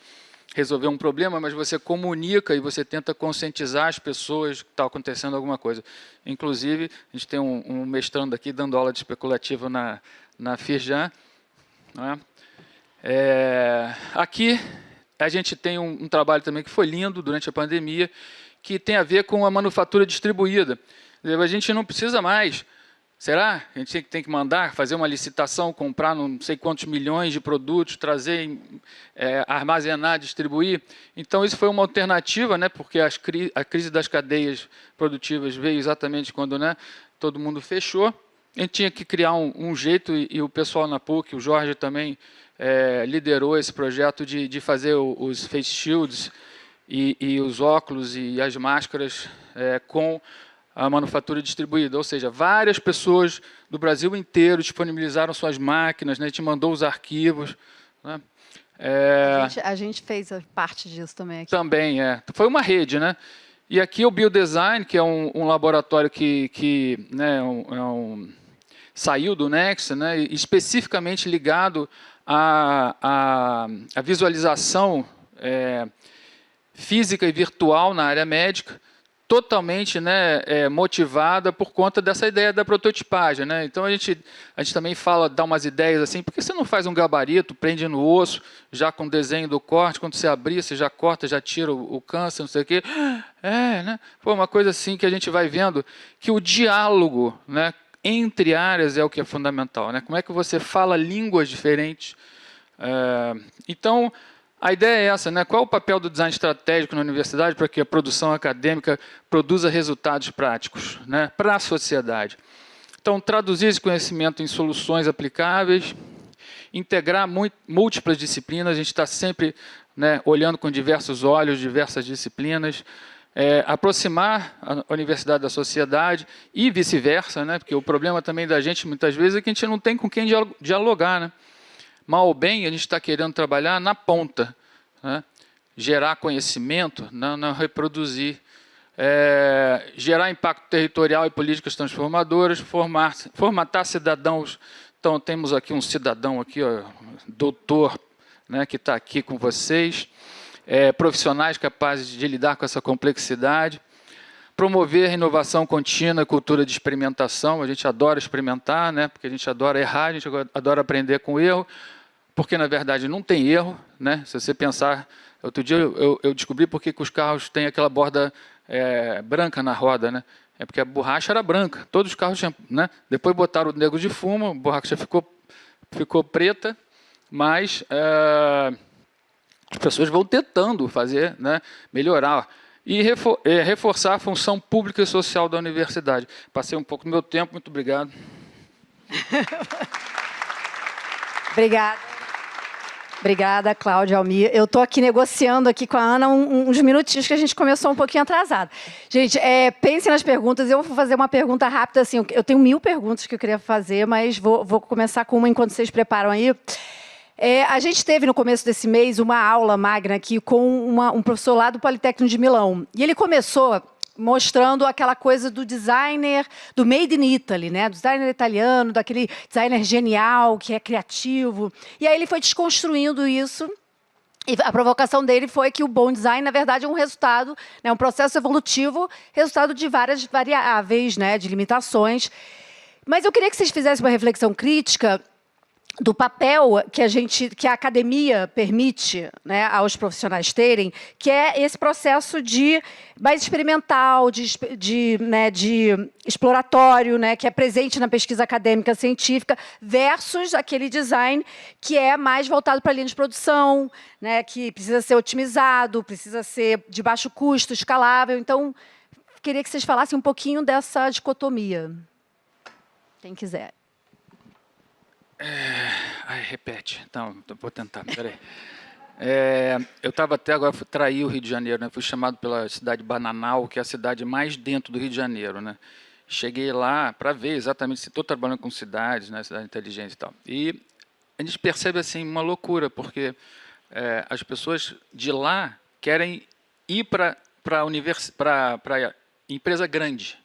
resolver um problema, mas você comunica e você tenta conscientizar as pessoas que está acontecendo alguma coisa. Inclusive, a gente tem um mestrando aqui dando aula de especulativo na Firjan, não é? Aqui a gente tem um trabalho também que foi lindo durante a pandemia, que tem a ver com a manufatura distribuída. A gente não precisa mais, será? A gente tem que mandar, fazer uma licitação, comprar não sei quantos milhões de produtos, trazer, armazenar, distribuir. Então, isso foi uma alternativa, né, porque a crise das cadeias produtivas veio exatamente quando, né, todo mundo fechou. A gente tinha que criar um jeito, e o pessoal na PUC, o Jorge também liderou esse projeto de fazer os face shields e os óculos e as máscaras com a manufatura distribuída, ou seja, várias pessoas do Brasil inteiro disponibilizaram suas máquinas, né, a gente mandou os arquivos. Né, a gente fez parte disso também aqui. Também, foi uma rede, né? E aqui o Biodesign, que é um laboratório que né, saiu do Next, né, especificamente ligado à visualização física e virtual na área médica, totalmente, né, motivada por conta dessa ideia da prototipagem, né? Então a gente também dá umas ideias assim, por que você não faz um gabarito, prende no osso, já com o desenho do corte, quando você abrir, você já corta, já tira o câncer, não sei o quê. Né? Foi uma coisa assim que a gente vai vendo que o diálogo, né, entre áreas é o que é fundamental, né? Como é que você fala línguas diferentes? Então, a ideia é essa, né? Qual é o papel do design estratégico na universidade para que a produção acadêmica produza resultados práticos, né, para a sociedade? Então, traduzir esse conhecimento em soluções aplicáveis, integrar múltiplas disciplinas, a gente está sempre, né, olhando com diversos olhos, diversas disciplinas, aproximar a universidade da sociedade e vice-versa, né, porque o problema também da gente, muitas vezes, é que a gente não tem com quem dialogar, né? Mal ou bem, a gente está querendo trabalhar na ponta, né? Gerar conhecimento, não reproduzir, gerar impacto territorial e políticas transformadoras, formatar cidadãos. Então, temos aqui um cidadão, aqui, ó, doutor, né, que está aqui com vocês, profissionais capazes de lidar com essa complexidade, promover inovação contínua e cultura de experimentação. A gente adora experimentar, né, porque a gente adora errar, a gente adora aprender com o erro, porque, na verdade, não tem erro, né? Se você pensar, outro dia eu descobri por que os carros têm aquela borda branca na roda, né? É porque a borracha era branca, todos os carros tinham, né? Depois botaram o nego de fumo, a borracha ficou preta, mas as pessoas vão tentando fazer, né, melhorar. E reforçar a função pública e social da universidade. Passei um pouco do meu tempo, muito obrigado. Obrigada, Cláudia, Almir. Eu estou aqui negociando aqui com a Ana uns minutinhos que a gente começou um pouquinho atrasado. Gente, pensem nas perguntas. Eu vou fazer uma pergunta rápida. Assim, eu tenho 1000 perguntas que eu queria fazer, mas vou começar com uma enquanto vocês preparam aí. A gente teve, no começo desse mês, uma aula magna aqui com um professor lá do Politécnico de Milão. E ele começou mostrando aquela coisa do designer, do Made in Italy, né? Do designer italiano, daquele designer genial, que é criativo. E aí ele foi desconstruindo isso. E a provocação dele foi que o bom design, na verdade, é um resultado, né, um processo evolutivo, resultado de várias variáveis, né, de limitações. Mas eu queria que vocês fizessem uma reflexão crítica do papel que a academia permite, né, aos profissionais terem, que é esse processo mais experimental, de exploratório, né, que é presente na pesquisa acadêmica científica, versus aquele design que é mais voltado para a linha de produção, né, que precisa ser otimizado, precisa ser de baixo custo, escalável. Então, queria que vocês falassem um pouquinho dessa dicotomia. Quem quiser. Repete. Então, vou tentar. Peraí. Eu estava até agora, traí o Rio de Janeiro, né? Fui chamado pela cidade de Bananal, que é a cidade mais dentro do Rio de Janeiro, né? Cheguei lá para ver exatamente se estou trabalhando com cidades, né? Cidade inteligente e tal. E a gente percebe assim uma loucura, porque as pessoas de lá querem ir para empresa grande,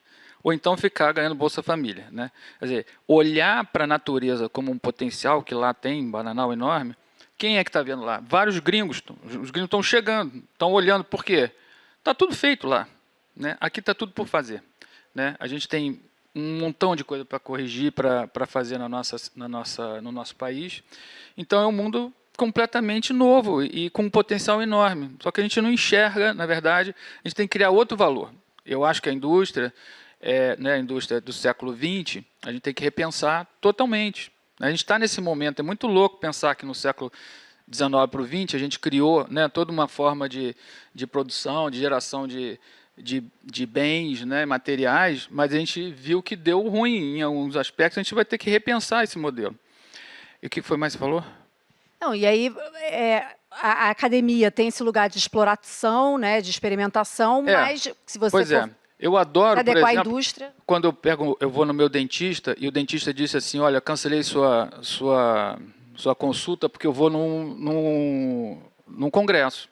ou então ficar ganhando Bolsa Família, né? Quer dizer, olhar para a natureza como um potencial que lá tem, Bananal enorme. Quem é que está vendo lá? Vários gringos. Os gringos estão chegando, estão olhando. Por quê? Está tudo feito lá, né? Aqui está tudo por fazer, né? A gente tem um montão de coisa para corrigir, para fazer no nosso país. Então, é um mundo completamente novo e com um potencial enorme. Só que a gente não enxerga, na verdade, a gente tem que criar outro valor. Eu acho que a indústria do século XX, a gente tem que repensar totalmente. A gente está nesse momento, é muito louco pensar que no século XIX para o XX a gente criou, né, toda uma forma de produção, de geração de bens, né, materiais, mas a gente viu que deu ruim em alguns aspectos, a gente vai ter que repensar esse modelo. E o que foi mais que você falou? Não, e aí a academia tem esse lugar de exploração, né, de experimentação, mas se você for eu adoro, por exemplo, a indústria. Quando eu vou no meu dentista e o dentista disse assim, olha, cancelei sua consulta porque eu vou num congresso,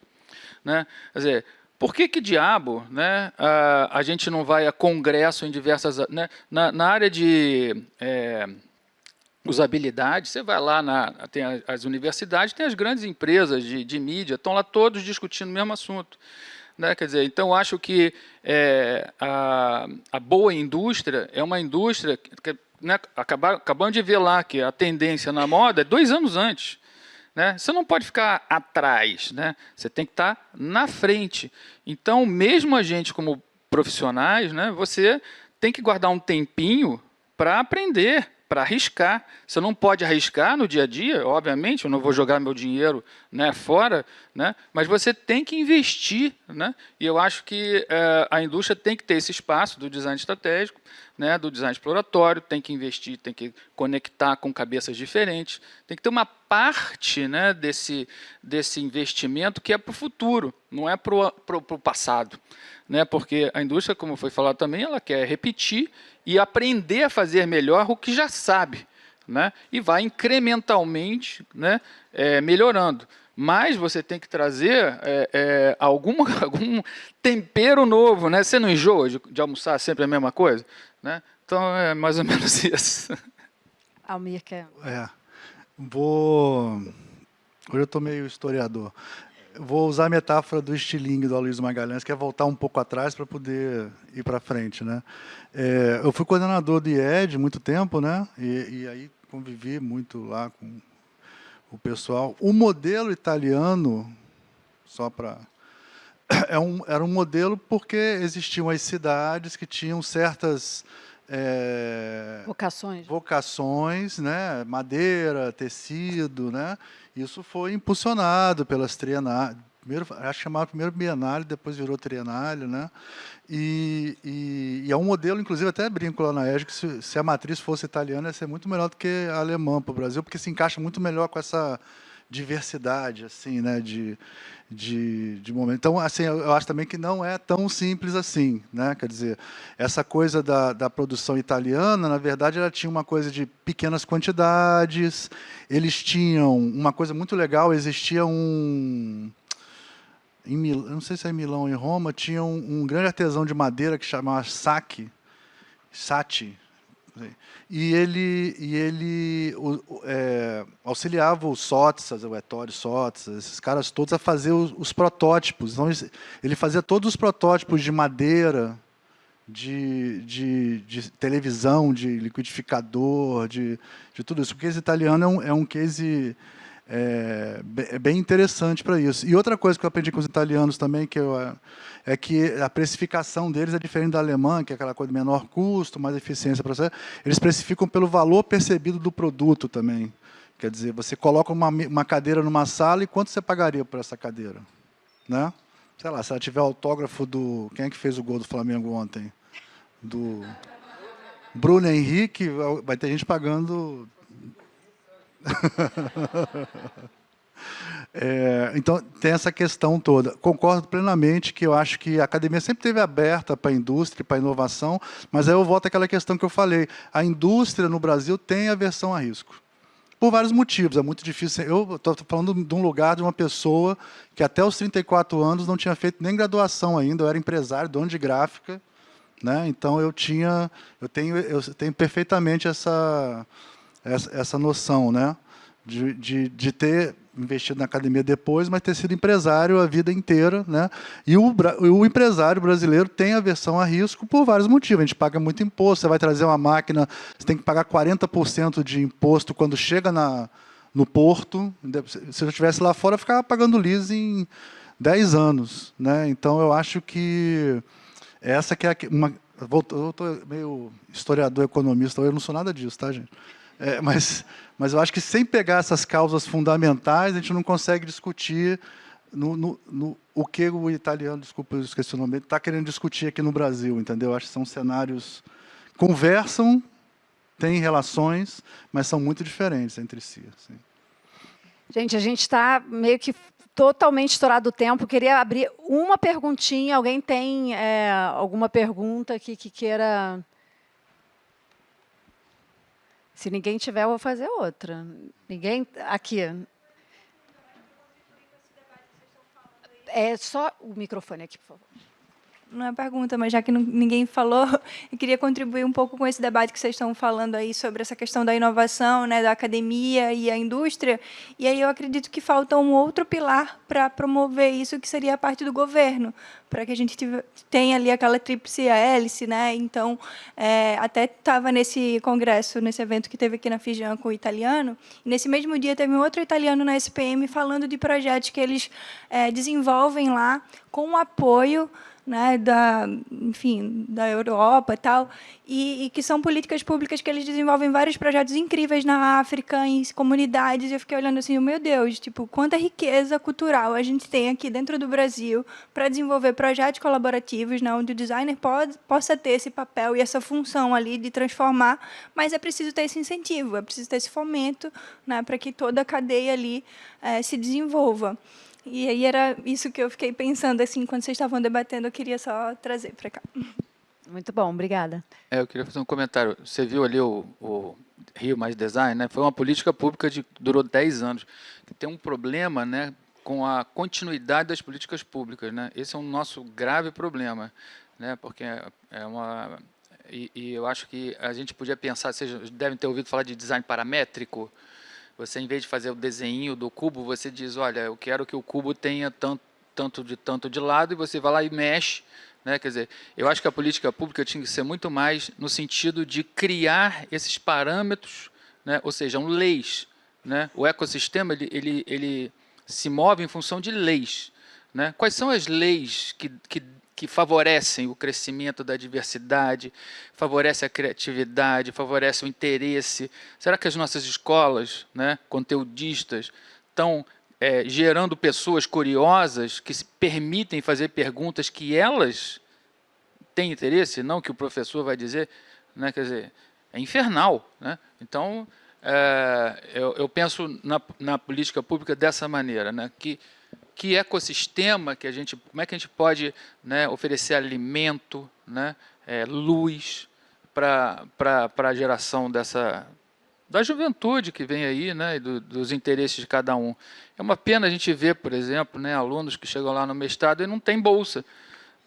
né? Quer dizer, por que diabo, né, a gente não vai a congresso em diversas, né, na área de usabilidade, você vai lá, tem as universidades, tem as grandes empresas de mídia, estão lá todos discutindo o mesmo assunto. Né? Quer dizer, então, acho que a boa indústria é uma indústria que, né, acabamos de ver lá que a tendência na moda é 2 anos antes. Né? Você não pode ficar atrás, né? Você tem que estar na frente. Então, mesmo a gente como profissionais, né, você tem que guardar um tempinho para aprender, para arriscar. Você não pode arriscar no dia a dia, obviamente, eu não vou jogar meu dinheiro, né, fora, né, mas você tem que investir. Né, e eu acho que a indústria tem que ter esse espaço do design estratégico, né, do design exploratório, tem que investir, tem que conectar com cabeças diferentes, tem que ter uma parte, né, desse investimento que é para o futuro, não é para o passado. Né, porque a indústria, como foi falado também, ela quer repetir e aprender a fazer melhor o que já sabe, né, e vai incrementalmente, né, melhorando. Mas você tem que trazer algum tempero novo. Né? Você não enjoa de almoçar sempre a mesma coisa? Né? Então, é mais ou menos isso. Almir quer... Hoje eu estou meio historiador. Vou usar a metáfora do estilingue do Aloysio Magalhães, que é voltar um pouco atrás para poder ir para frente, né? Eu fui coordenador do IED muito tempo, né? E aí convivi muito lá com o pessoal. O modelo italiano, só para... era um modelo porque existiam as cidades que tinham certas... vocações, né? Madeira, tecido, né? Isso foi impulsionado pelas trienais. Acho que chamava primeiro bienal, depois virou trienal, né? E é um modelo, inclusive, até brinco lá na ESG, que se a matriz fosse italiana, ia ser muito melhor do que a alemã para o Brasil, porque se encaixa muito melhor com essa diversidade, assim, né, de momento. Então, assim, eu acho também que não é tão simples assim, né? Quer dizer, essa coisa da produção italiana, na verdade, ela tinha uma coisa de pequenas quantidades. Eles tinham uma coisa muito legal. Existia eu não sei se é em Milão ou em Roma, tinha um grande artesão de madeira que chamava Sati. E ele auxiliava o Sottsass, o Ettore Sottsass, esses caras todos a fazer os protótipos. Então, ele fazia todos os protótipos de madeira de televisão, de liquidificador, de tudo isso. O case italiano é um case bem interessante para isso. E outra coisa que eu aprendi com os italianos também, é que a precificação deles é diferente da alemã, que é aquela coisa de menor custo, mais eficiência. Eles precificam pelo valor percebido do produto também. Quer dizer, você coloca uma cadeira numa sala e quanto você pagaria por essa cadeira? Né? Sei lá, se ela tiver autógrafo do... Quem é que fez o gol do Flamengo ontem? Do Bruno Henrique, vai ter gente pagando... Então, tem essa questão toda. Concordo plenamente que eu acho que a academia sempre esteve aberta para a indústria, para a inovação, mas aí eu volto àquela questão que eu falei. A indústria no Brasil tem aversão a risco. Por vários motivos, é muito difícil. Eu estou falando de um lugar, de uma pessoa que até os 34 anos não tinha feito nem graduação ainda, eu era empresário, dono de gráfica, né? Então eu tenho perfeitamente essa noção, né? De ter investido na academia depois, mas ter sido empresário a vida inteira, né? E o empresário brasileiro tem aversão a risco por vários motivos. A gente paga muito imposto, você vai trazer uma máquina, você tem que pagar 40% de imposto quando chega no porto. Se eu estivesse lá fora, eu ficava pagando leasing 10 anos, né? Então, eu acho que essa que é uma... Eu estou meio historiador, economista, eu não sou nada disso, tá, gente? Mas eu acho que sem pegar essas causas fundamentais, a gente não consegue discutir o que o italiano, desculpa, eu esqueci o nome, está querendo discutir aqui no Brasil, entendeu? Eu acho que são cenários... Conversam, têm relações, mas são muito diferentes entre si. Assim. Gente, a gente está meio que totalmente estourado o tempo. Queria abrir uma perguntinha. Alguém tem alguma pergunta que queira... Se ninguém tiver, eu vou fazer outra. Ninguém... Aqui. Só o microfone aqui, por favor. Não é pergunta, mas já que ninguém falou, eu queria contribuir um pouco com esse debate que vocês estão falando aí sobre essa questão da inovação, né, da academia e a indústria. E aí eu acredito que falta um outro pilar para promover isso, que seria a parte do governo, para que a gente tenha ali aquela tríplice hélice, né? Então, até estava nesse congresso, nesse evento que teve aqui na Fijan com o italiano, e nesse mesmo dia teve um outro italiano na SPM falando de projetos que eles desenvolvem lá com o apoio, né, enfim, da Europa e tal, e que são políticas públicas que eles desenvolvem vários projetos incríveis na África, em comunidades, e eu fiquei olhando assim, meu Deus, tipo, quanta riqueza cultural a gente tem aqui dentro do Brasil para desenvolver projetos colaborativos, né, onde o designer possa ter esse papel e essa função ali de transformar, mas é preciso ter esse incentivo, é preciso ter esse fomento, né, para que toda a cadeia ali se desenvolva. E aí era isso que eu fiquei pensando, assim, quando vocês estavam debatendo, eu queria só trazer para cá. Muito bom, obrigada. Eu queria fazer um comentário. Você viu ali o Rio Mais Design, né? Foi uma política pública que durou 10 anos, que tem um problema, né, com a continuidade das políticas públicas, né? Esse é um nosso grave problema, né? Porque eu acho que a gente podia pensar, vocês devem ter ouvido falar de design paramétrico. Você, em vez de fazer o desenho do cubo, você diz, olha, eu quero que o cubo tenha tanto de lado, e você vai lá e mexe. Né? Quer dizer, eu acho que a política pública tinha que ser muito mais no sentido de criar esses parâmetros, né? Ou seja, leis. Né? O ecossistema ele se move em função de leis. Né? Quais são as leis que favorecem o crescimento da diversidade, favorecem a criatividade, favorecem o interesse? Será que as nossas escolas, né, conteudistas, estão gerando pessoas curiosas que se permitem fazer perguntas que elas têm interesse, não que o professor vai dizer? Né? Quer dizer, é infernal. Né? Então, eu penso na política pública dessa maneira, né? Que ecossistema como é que a gente pode, né, oferecer alimento, né, luz para a geração da juventude que vem aí, né, e dos interesses de cada um. É uma pena a gente ver, por exemplo, né, alunos que chegam lá no mestrado e não tem bolsa,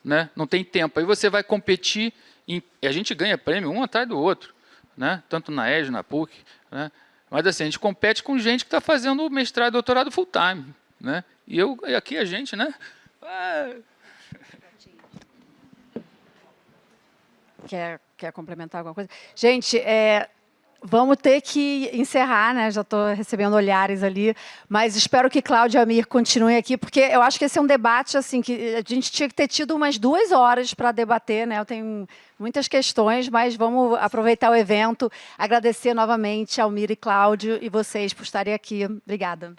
né, não tem tempo. Aí você vai competir, e a gente ganha prêmio um atrás do outro, né, tanto na ESG, na PUC, né, mas assim, a gente compete com gente que está fazendo mestrado e doutorado full time, né? E aqui a gente, né? quer complementar alguma coisa? Gente, vamos ter que encerrar, né? Já estou recebendo olhares ali, mas espero que Cláudia e Amir continuem aqui, porque eu acho que esse é um debate assim que a gente tinha que ter tido umas 2 horas para debater, né? Eu tenho muitas questões, mas vamos aproveitar o evento, agradecer novamente ao Amir e Cláudio e vocês por estarem aqui. Obrigada.